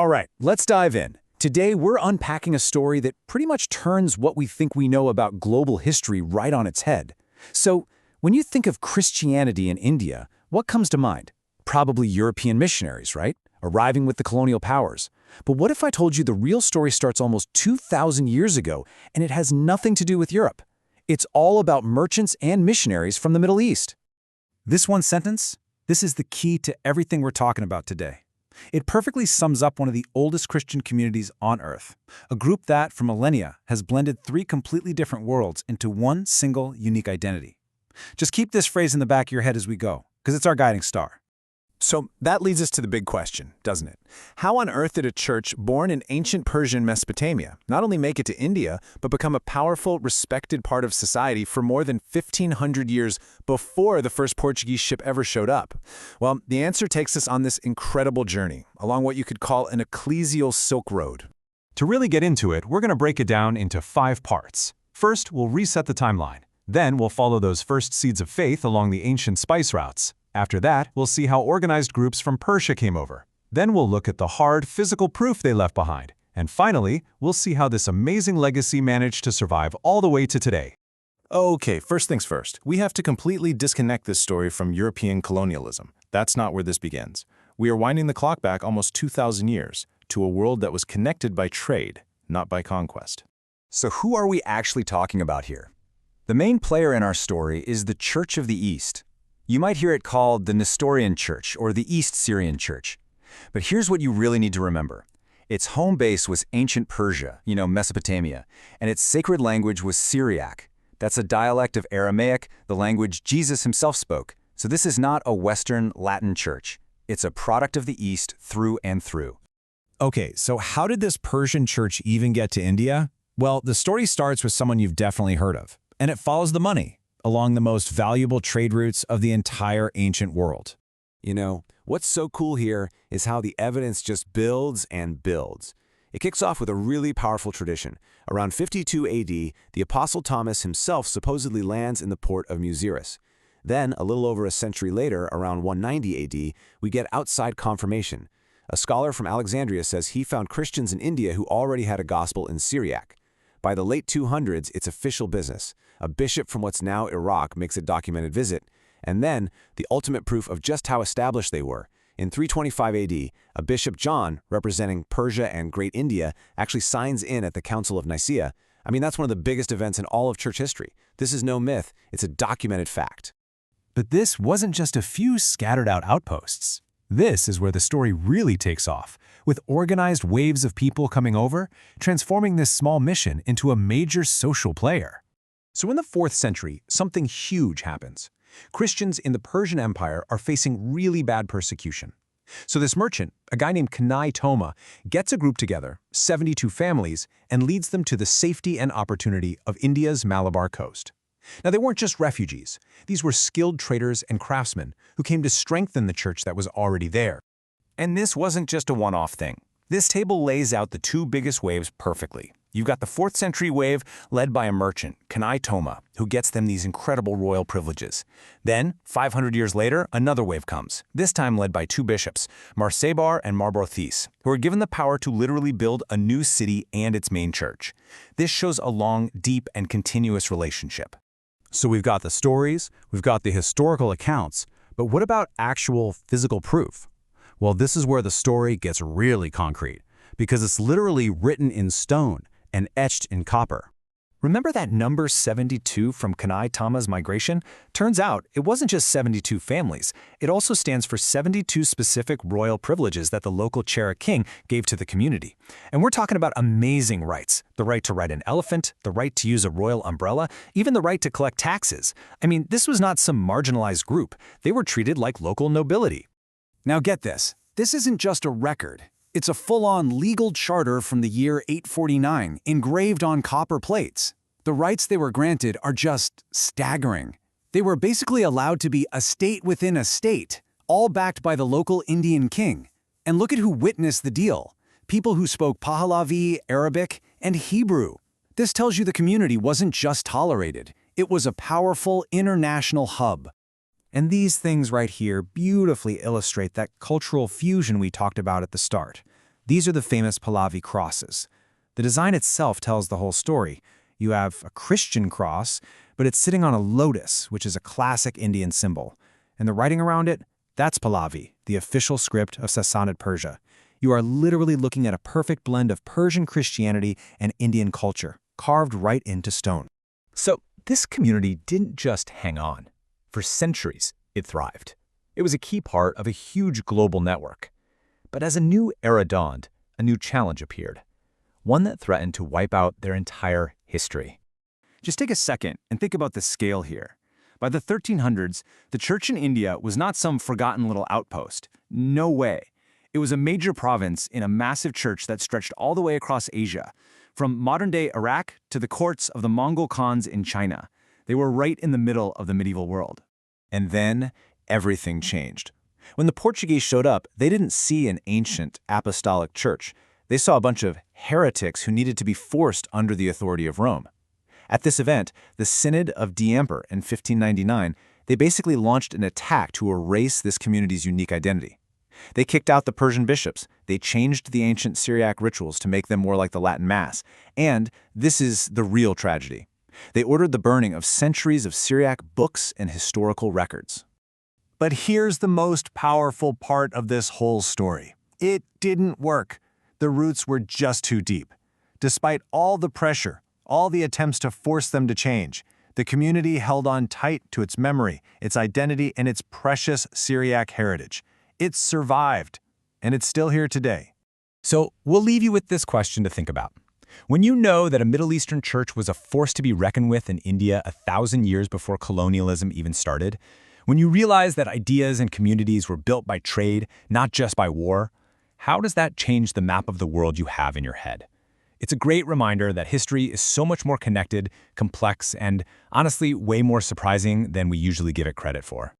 All right, let's dive in. Today, we're unpacking a story that pretty much turns what we think we know about global history right on its head. So, when you think of Christianity in India, what comes to mind? Probably European missionaries, right? Arriving with the colonial powers. But what if I told you the real story starts almost 2,000 years ago, and it has nothing to do with Europe? It's all about merchants and missionaries from the Middle East. This one sentence, this is the key to everything we're talking about today. It perfectly sums up one of the oldest Christian communities on Earth, a group that, for millennia, has blended three completely different worlds into one single, unique identity. Just keep this phrase in the back of your head as we go, because it's our guiding star. So that leads us to the big question, doesn't it? How on earth did a church born in ancient Persian Mesopotamia not only make it to India, but become a powerful, respected part of society for more than 1,500 years before the first Portuguese ship ever showed up? Well, the answer takes us on this incredible journey, along what you could call an ecclesial Silk Road. To really get into it, we're going to break it down into 5 parts. First, we'll reset the timeline. Then we'll follow those first seeds of faith along the ancient spice routes. After that, we'll see how organized groups from Persia came over. Then we'll look at the hard, physical proof they left behind. And finally, we'll see how this amazing legacy managed to survive all the way to today. Okay, first things first. We have to completely disconnect this story from European colonialism. That's not where this begins. We are winding the clock back almost 2,000 years to a world that was connected by trade, not by conquest. So who are we actually talking about here? The main player in our story is the Church of the East. You might hear it called the Nestorian Church or the East Syrian Church. But here's what you really need to remember. Its home base was ancient Persia, Mesopotamia, and its sacred language was Syriac. That's a dialect of Aramaic, the language Jesus himself spoke. So this is not a Western Latin church. It's a product of the East through and through. Okay, so how did this Persian church even get to India? Well, the story starts with someone you've definitely heard of, and it follows the money along the most valuable trade routes of the entire ancient world. What's so cool here is how the evidence just builds and builds. It kicks off with a really powerful tradition. Around 52 AD, the Apostle Thomas himself supposedly lands in the port of Muziris. Then, a little over a century later, around 190 AD, we get outside confirmation. A scholar from Alexandria says he found Christians in India who already had a gospel in Syriac. By the late 200s, it's official business. A bishop from what's now Iraq makes a documented visit, and then the ultimate proof of just how established they were. In 325 AD, a Bishop John, representing Persia and Great India, actually signs in at the Council of Nicaea. That's one of the biggest events in all of church history. This is no myth, it's a documented fact. But this wasn't just a few scattered out outposts. This is where the story really takes off, with organized waves of people coming over, transforming this small mission into a major social player. So in the 4th century, something huge happens. Christians in the Persian Empire are facing really bad persecution. So this merchant, a guy named Kanai Toma, gets a group together, 72 families, and leads them to the safety and opportunity of India's Malabar coast. Now, they weren't just refugees. These were skilled traders and craftsmen who came to strengthen the church that was already there. And this wasn't just a one-off thing. This table lays out the 2 biggest waves perfectly. You've got the 4th century wave led by a merchant, Kanai Toma, who gets them these incredible royal privileges. Then, 500 years later, another wave comes, this time led by 2 bishops, Marsebar and Marborthis, who are given the power to literally build a new city and its main church. This shows a long, deep, and continuous relationship. So we've got the stories, we've got the historical accounts, but what about actual physical proof? Well, this is where the story gets really concrete, because it's literally written in stone and etched in copper. Remember that number 72 from Kanai Toma's migration? Turns out, it wasn't just 72 families. It also stands for 72 specific royal privileges that the local Chera king gave to the community. And we're talking about amazing rights. The right to ride an elephant, the right to use a royal umbrella, even the right to collect taxes. This was not some marginalized group. They were treated like local nobility. Now get this. This isn't just a record. It's a full-on legal charter from the year 849, engraved on copper plates. The rights they were granted are just staggering. They were basically allowed to be a state within a state, all backed by the local Indian king. And look at who witnessed the deal. People who spoke Pahlavi, Arabic, and Hebrew. This tells you the community wasn't just tolerated. It was a powerful international hub. And these things right here beautifully illustrate that cultural fusion we talked about at the start. These are the famous Pahlavi crosses. The design itself tells the whole story. You have a Christian cross, but it's sitting on a lotus, which is a classic Indian symbol. And the writing around it, that's Pahlavi, the official script of Sassanid Persia. You are literally looking at a perfect blend of Persian Christianity and Indian culture, carved right into stone. So this community didn't just hang on. For centuries, it thrived. It was a key part of a huge global network. But as a new era dawned, a new challenge appeared, one that threatened to wipe out their entire history. Just take a second and think about the scale here. By the 1300s, the church in India was not some forgotten little outpost. No way. It was a major province in a massive church that stretched all the way across Asia, from modern-day Iraq to the courts of the Mongol Khans in China. They were right in the middle of the medieval world. And then everything changed. When the Portuguese showed up, they didn't see an ancient apostolic church. They saw a bunch of heretics who needed to be forced under the authority of Rome. At this event, the Synod of Dieppe in 1599, they basically launched an attack to erase this community's unique identity. They kicked out the Persian bishops, they changed the ancient Syriac rituals to make them more like the Latin Mass, and this is the real tragedy. They ordered the burning of centuries of Syriac books and historical records. But here's the most powerful part of this whole story. It didn't work. The roots were just too deep. Despite all the pressure, all the attempts to force them to change, the community held on tight to its memory, its identity, and its precious Syriac heritage. It survived, and it's still here today. So we'll leave you with this question to think about. When you know that a Middle Eastern church was a force to be reckoned with in India 1,000 years before colonialism even started, when you realize that ideas and communities were built by trade, not just by war, how does that change the map of the world you have in your head? It's a great reminder that history is so much more connected, complex, and honestly way more surprising than we usually give it credit for.